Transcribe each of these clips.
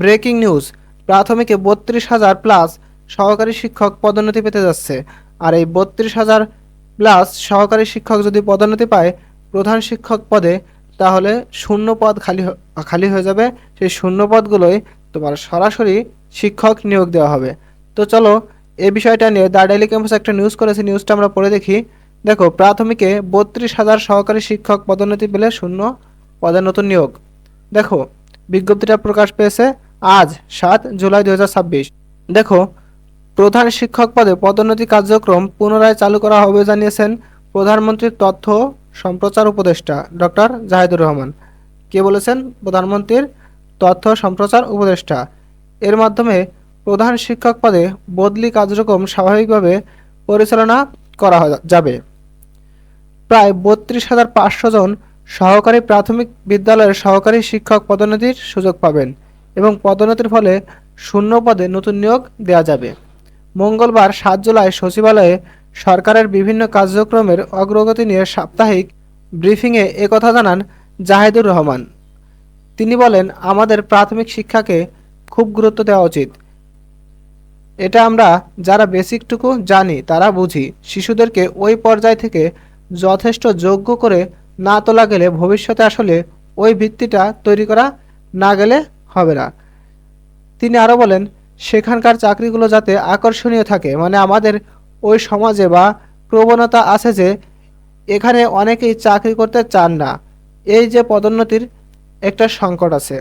Breaking news, প্রাথমিকে 32,000 plus সহকারী শিক্ষক পদোন্নতি পেতে যাচ্ছে। আর এই 32,000 প্লাস সহকারী শিক্ষক যদি পদোন্নতি পায় প্রধান শিক্ষক পদে, তাহলে শূন্য পদ খালি হয়ে যাবে। সেই শূন্য পদগুলোই তোমার সরাসরি শিক্ষক নিয়োগ দেওয়া হবে। তো চলো এই বিষয়টা নিয়ে দ্য ডেইলি ক্যাম্পাস একটা নিউজ করেছে, নিউজটা আমরা পড়ে দেখি। দেখো, প্রাথমিকে 32,000 সহকারী শিক্ষক পদোন্নতি পেলে শূন্য পদে নতুন নিয়োগ। দেখো, বিজ্ঞপ্তিটা প্রকাশ পেয়েছে আজ 7 জুলাই 2026। দেখো, প্রধান শিক্ষক পদে পদোন্নতি কার্যক্রম পুনরায় চালু করা হবে জানিয়েছেন প্রধানমন্ত্রীর তথ্য সম্প্রচার উপদেষ্টা ডক্টর জাহিদুর রহমান। কে বলেছেন? প্রধানমন্ত্রীর তথ্য সম্প্রচার উপদেষ্টা। এর মাধ্যমে প্রধান শিক্ষক পদে বদলি কার্যক্রম স্বাভাবিকভাবে পরিচালনা করা যাবে। প্রায় 32,500 জন সহকারী প্রাথমিক বিদ্যালয়ের সহকারী শিক্ষক পদোন্নতির সুযোগ পাবেন এবং পদোন্নতির ফলে শূন্য পদে নতুন নিয়োগ দেওয়া যাবে। মঙ্গলবার 7 জুলাই সচিবালয়ে সরকারের বিভিন্ন কার্যক্রমের অগ্রগতি নিয়ে সাপ্তাহিক ব্রিফিংয়ে একথা জানান জাহিদুর রহমান। তিনি বলেন, আমাদের প্রাথমিক শিক্ষাকে খুব গুরুত্ব দেওয়া উচিত। এটা আমরা যারা বেসিকটুকু জানি তারা বুঝি। শিশুদেরকে ওই পর্যায় থেকে যথেষ্ট যোগ্য করে না তোলা গেলে ভবিষ্যতে আসলে ওই ভিত্তিটা তৈরি করা না গেলে হবে না। তিনি আরও বলেন, সেখানকার চাকরিগুলো যাতে আকর্ষণীয় থাকে, মানে আমাদের ওই সমাজে বা প্রবণতা আছে যে এখানে অনেকেই চাকরি করতে চান না, এই যে পদোন্নতির একটা সংকট আছে।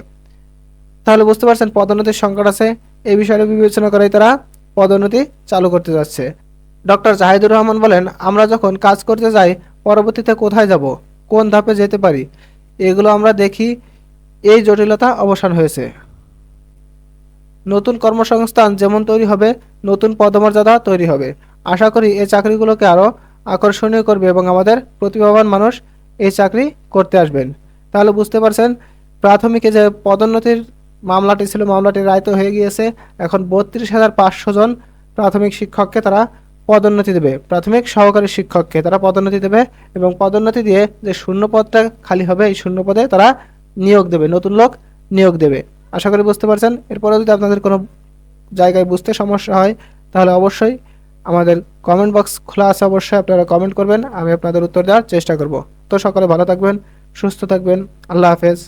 তাহলে বুঝতে পারছেন পদোন্নতির সংকট আছে, এই বিষয়টা বিবেচনা করেই তারা পদোন্নতি চালু করতে যাচ্ছে। ডক্টর জাহিদুর রহমান বলেন, আমরা যখন কাজ করতে যাই পরবর্তীতে কোথায় যাব, কোন ধাপে যেতে পারি, এগুলো আমরা দেখি। এই জটিলতা অবসান হয়েছে। নতুন কর্মসংস্থান যেমন তৈরি হবে, নতুন পদমর্যাদা তৈরি হবে। আশা করি এই চাকরিগুলোকে আরও আকর্ষণীয় করবে এবং আমাদের প্রতিভাবান মানুষ এই চাকরি করতে আসবেন। তাহলে বুঝতে পারছেন প্রাথমিকে যে পদোন্নতির মামলাটি ছিল, মামলাটি রায় তো হয়ে গিয়েছে। এখন 32,500 জন প্রাথমিক শিক্ষককে তারা পদোন্নতি দেবে, প্রাথমিক সহকারী শিক্ষককে তারা পদোন্নতি দেবে এবং পদোন্নতি দিয়ে যে শূন্য পদটা খালি হবে এই শূন্য পদে তারা নিয়োগ দেবে, নতুন লোক নিয়োগ দেবে। আশা করি বুঝতে পারছেন। এরপরে যদি আপনাদের কোনো জায়গায় বুঝতে সমস্যা হয় তাহলে অবশ্যই আমাদের কমেন্ট বক্স খোলা আছে, অবশ্যই আপনারা কমেন্ট করবেন, আমি আপনাদের উত্তর দেওয়ার চেষ্টা করব। তো সকলে ভালো থাকবেন, সুস্থ থাকবেন, আল্লাহ হাফেজ।